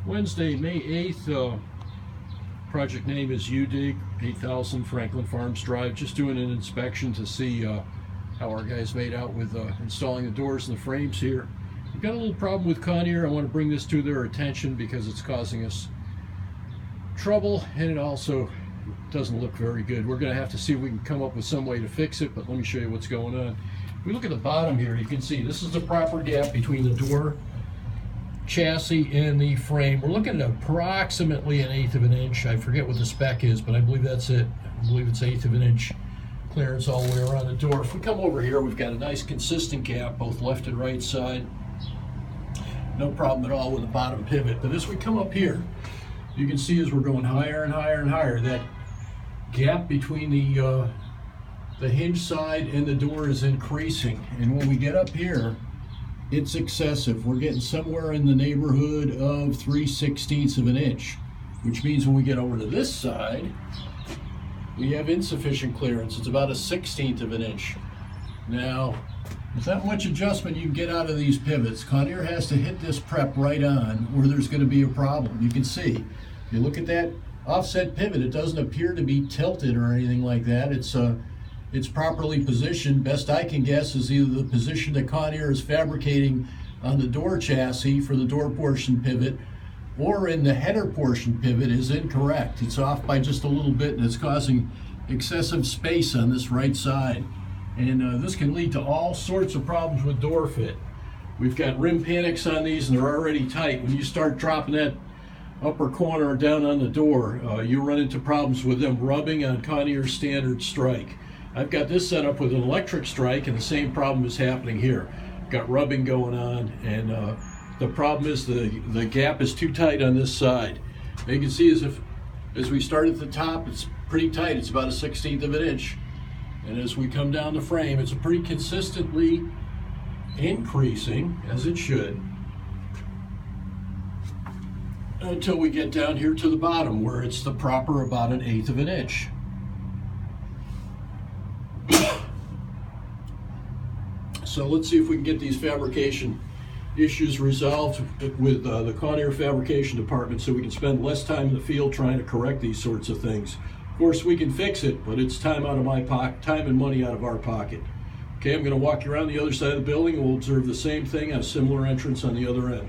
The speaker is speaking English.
Wednesday, May 8th. Project name is UDIG 8000 Franklin Farms Drive. Just doing an inspection to see how our guys made out with installing the doors and the frames here. We've got a little problem with Conair. I want to bring this to their attention because it's causing us trouble, and it also doesn't look very good. We're going to have to see if we can come up with some way to fix it, but let me show you what's going on. If we look at the bottom here, you can see this is the proper gap between the door chassis and the frame. We're looking at approximately 1/8 of an inch. I forget what the spec is, but I believe that's it. I believe it's 1/8 of an inch clearance all the way around the door. If we come over here, we've got a nice consistent gap, both left and right side. No problem at all with the bottom pivot. But as we come up here, you can see as we're going higher and higher and higher, that gap between the hinge side and the door is increasing. And when we get up here, it's excessive. We're getting somewhere in the neighborhood of 3/16 of an inch, which means when we get over to this side, we have insufficient clearance. It's about 1/16 of an inch. Now, with that much adjustment you can get out of these pivots, Conair has to hit this prep right on where there's going to be a problem. You can see, if you look at that offset pivot, it doesn't appear to be tilted or anything like that. It's properly positioned. Best I can guess is either the position that Conair is fabricating on the door chassis for the door portion pivot, or in the header portion pivot is incorrect. It's off by just a little bit, and it's causing excessive space on this right side. And this can lead to all sorts of problems with door fit. We've got rim panics on these, and they're already tight. When you start dropping that upper corner down on the door, you run into problems with them rubbing on Conair's standard strike. I've got this set up with an electric strike, and the same problem is happening here. Got rubbing going on, and the problem is the gap is too tight on this side. And you can see as we start at the top, it's pretty tight. It's about 1/16 of an inch. And as we come down the frame, it's pretty consistently increasing, as it should, until we get down here to the bottom where it's the proper about 1/8 of an inch. So let's see if we can get these fabrication issues resolved with the Conair fabrication department so we can spend less time in the field trying to correct these sorts of things. Of course, we can fix it, but it's time out of my pocket, time and money out of our pocket. Okay, I'm going to walk you around the other side of the building, and we'll observe the same thing on a similar entrance on the other end.